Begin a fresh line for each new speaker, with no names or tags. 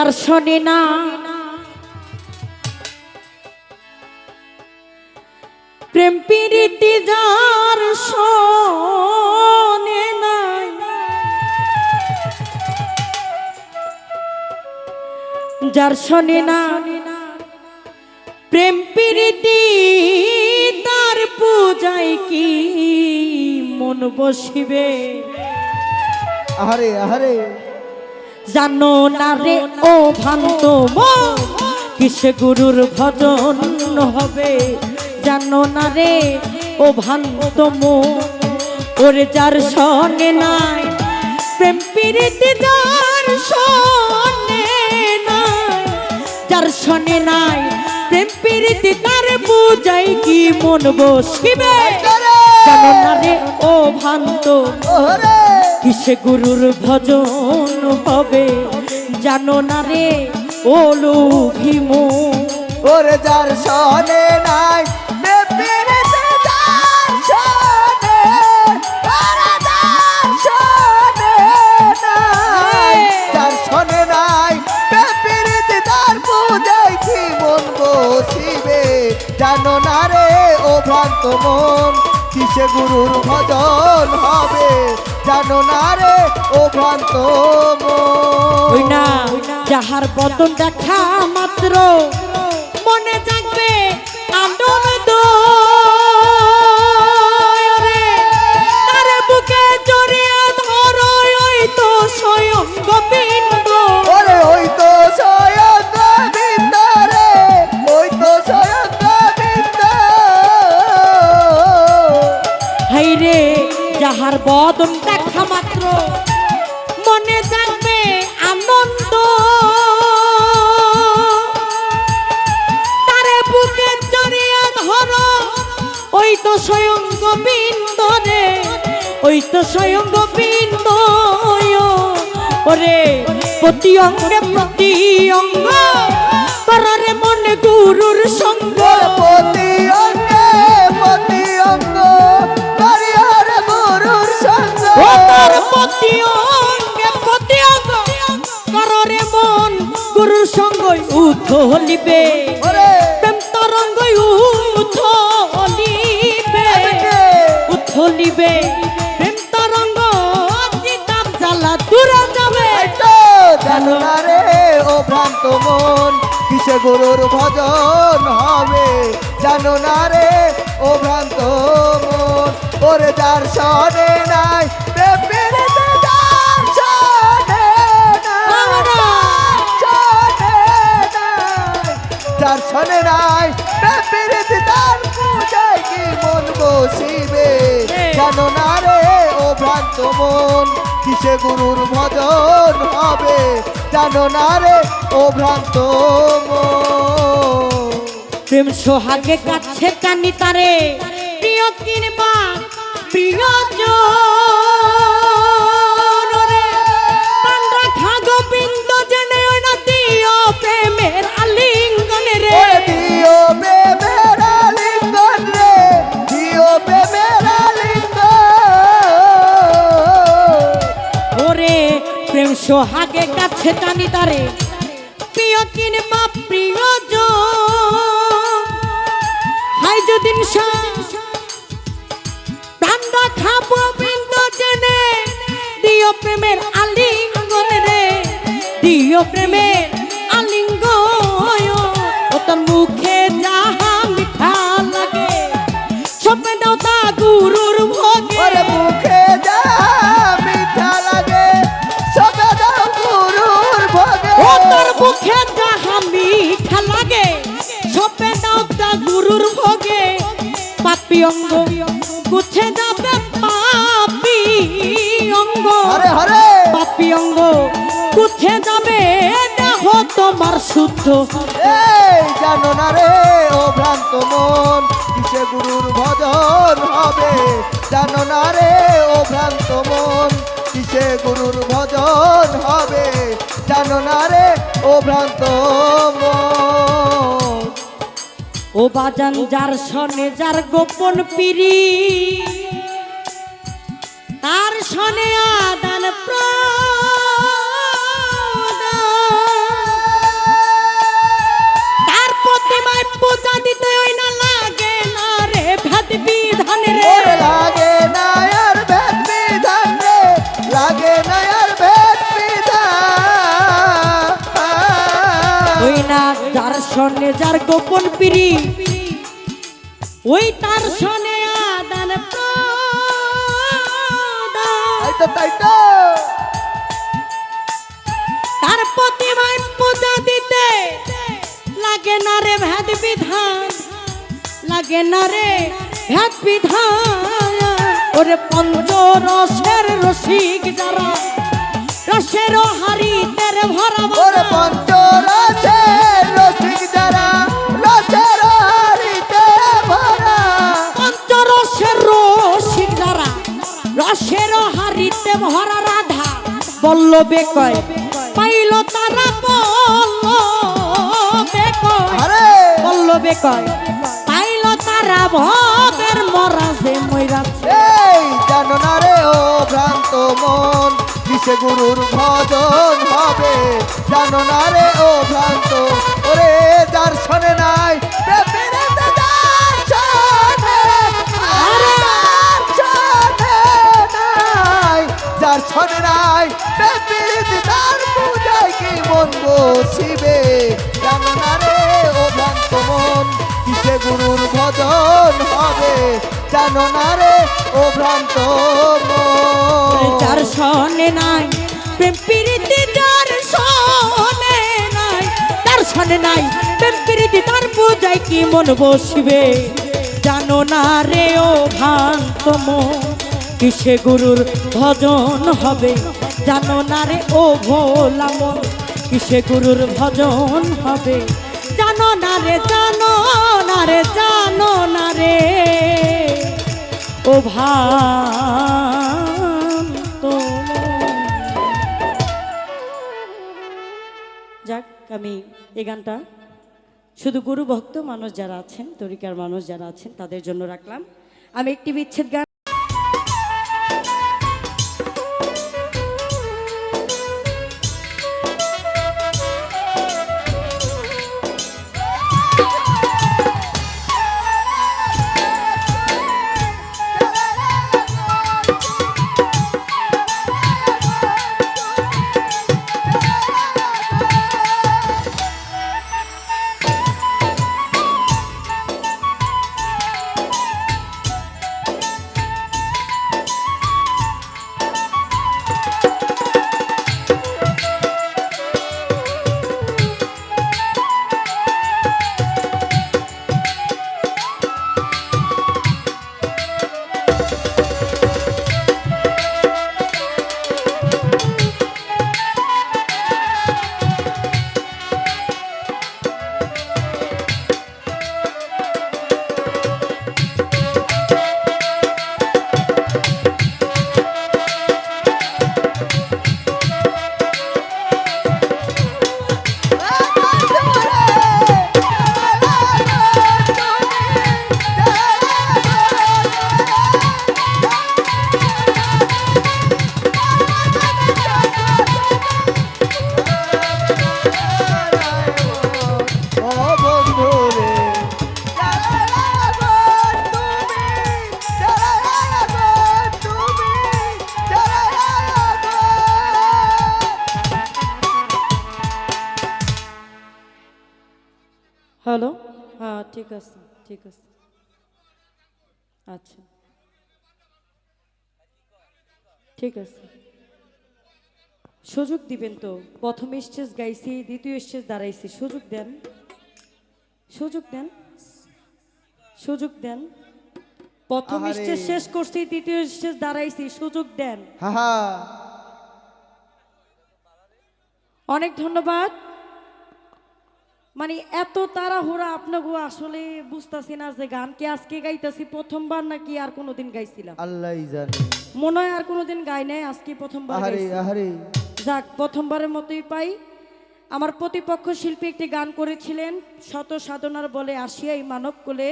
আর শোনে না প্রেম প্রীতি যার শোনে না যার শোনে না প্রেম প্রীতি তার পূজায় কি মন বসিবে
আহারে আহারে
জানো না রে ও ভ্রান্ত মন কিসে গুরুর ভজন হবে জানো না রে ও ভ্রান্ত মন ওরে যার শোনে নাই প্রেম প্রীতি যার শোনে নাই যার শোনে নাই প্রেম প্রীতি তার পূজায় কি মন বসিবে জানো না রে ও ভ্রান্ত কিসে গুরুর ভজন হবে জানো না রে ও লোভী মন
ওরে যার শোনে নাই বেপিরিতে যার শোনে ওরে যার শোনে নাই যার শোনে নাই বেপিরিতে তার পূজায় কি মন বসিবে জানো না রে ও ভ্রান্ত মন কিসে গুরুর ভজন হবে জানো না রে ও ভ্রান্ত মন
ওই না যাহার বদন দেখা মাত্র মনে জাগবে আনন্দ রে তার বুকে জড়িয়ে ধরো ওই তো স্বয়ং গোবিন্দ
ওরে ওই তো স্বয়ং গোবিন্দ রে ওই তো স্বয়ং গোবিন্দ
হাই রে যাহার বদন দেখা মাত্র মনে জাগবে আনন্দ তারে বুকে জড়িয়ে ধরো ওই তো স্বয়ং গোবিন্দ রে ওই তো স্বয়ং গোবিন্দ ওরে প্রতি অঙ্গে প্রতি অঙ্গ কররে মনে গুরুর সঙ্গ
প্রতি অঙ্গে প্রতি অঙ্গ করিয়ার গুরুর সঙ্গ
ও তার প্রতি অঙ্গে প্রতি অঙ্গ কররে মন গুরুর সঙ্গ উথলিবে
ওরে
প্রেম তরঙ্গ উথলিবে উথলিবে প্রেম তরঙ্গ চিতাম জ্বালা দূরে যাবে
জানো না রে ও ভ্রান্ত মন কিসে গুরুর ভজন হবে জানো না রে ও ভ্রান্ত মন ওরে যার শোনে নাই প্রেমেতে যার শোনে নাই শোনে নাই যার শোনে নাই প্রেমেতে তার পূজায় কি মন বসিবে জানো না রে ও ভ্রান্ত মন কিসে গুরুর ভজন হবে জানো না রে ও ভ্রান্ত মন
প্রেম সোহাগে কাছে কানি তারে প্রিয় কিনবা প্রিয় রে প্রাণ রাখা গোবিন্দ জেনে ওই না দিও প্রেমের আলিঙ্গনে রে
ওরে দিও প্রেমের আলিঙ্গন রে দিও প্রেমের আলিঙ্গন
ওরে প্রেম সোহাগে কাছে কানি তারে প্রিয় কিনবা প্রিয় হাই যদিন প্রাণ রাখা গোবিন্দ জেনে দিও প্রেমের আলিঙ্গন রে দিও প্রেমের আলিঙ্গন ও তোর মুখে যাহা মিঠা লাগে সপে দাও তা গুরুর ভোগে
ওরে মুখে যা মিঠা লাগে সবে দাও গুরুর ভোগে
ও তোর মুখে যাহা মিঠা লাগে সপে দাও তা গুরুর ভোগে পাপি অঙ্গ গুছে যাবে পাপি অঙ্গ
হরে হরে
পাপি অঙ্গ গুছে যাবে দেহ তোমার শুদ্ধ
এই জানো না রে ও ভ্রান্ত মন কিসে গুরুর ভজন হবে জানো না রে ও ভ্রান্ত মন কিসে গুরুর ভজন হবে জানো না রে ও ভ্রান্ত মন
ও বাজান যার শনে যার গোপন পিরি তার শনে আদান প্রদান ওই না যার সনে যার গোপন পিড়ি ওই তার সনে আদান
তাই তো তাই তো
তার প্রতিমায় পূজা দিতে লাগে না রে ভেদ বিধান লাগে না রে ভেদ বিধান ওরে পঞ্চরসের রসিক যারা রসের হাড়িতে ভরা
ওরে পঞ্চরসের রসিক যারা রসের হাড়িতে ভরা
পঞ্চরসের রসিক যারা রসের হাড়িতে ভরা রাধা বল্লবে কয় পাইল তারা বল্লবে কয়
আরে
বল্লবে কয় পাইল তারা ভবের মরাজে ময়রাছে
এই জানো না রে ও ভ্রান্ত মন কিসে গুরুর ভজন হবে জানো না রে ও ভ্রান্ত ওরে যার শোনে নাই প্রেমেতে যার শোনে আরে যার শোনে নাই প্রেমেতে তার পূজায় কি মন বসিবে জানো না রে ও ভ্রান্ত মন কিসে গুরুর ভজন হবে জানো না রে ও ভ্রান্ত মন
যার শোনে নাই প্রেম প্রীতি যার শোনে নাই তার শোনে নাই প্রেম প্রীতি তার পূজায় কি মন বসবে জানো না রে ও ভ্রান্ত মন কিসে গুরুর ভজন হবে জানো না রে ও ভোলা মন কিসে গুরুর ভজন হবে জানো না রে জানো না রে জানো না রে ও ভ্রান্ত যাক আমি এই গানটা শুধু গুরু ভক্ত মানুষ যারা আছেন তরিকার মানুষ যারা আছেন তাদের জন্য রাখলাম আমি একটি বিচ্ছেদ গান হ্যালো হ্যাঁ ঠিক আছে আচ্ছা ঠিক আছে সুযোগ দিবেন তো প্রথম স্টেজ গাইছি দ্বিতীয় স্টেজ দাঁড়াইছি সুযোগ দেন সুযোগ দেন সুযোগ দেন প্রথম
আহারে।
স্টেজ শেষ করছি দ্বিতীয় স্টেজ দাঁড়াইছি সুযোগ দেন
হা
অনেক ধন্যবাদ মানে এত তাড়াহুড়া আপনাকে আসলে বুঝতাছি না যে গান কি আজকে গাইতাছি প্রথমবার নাকি আর কোনোদিন গাইছিলাম
আল্লাহই জানে
মনে হয় আর কোনোদিন গাই নাই আজকে প্রথমবার
আহারে
গাইছি।
আহারে
যাক প্রথমবারের মতোই পাই আমার প্রতিপক্ষ শিল্পী একটি গান করেছিলেন শত সাধনার বলে আসিয়াই মানব কোলে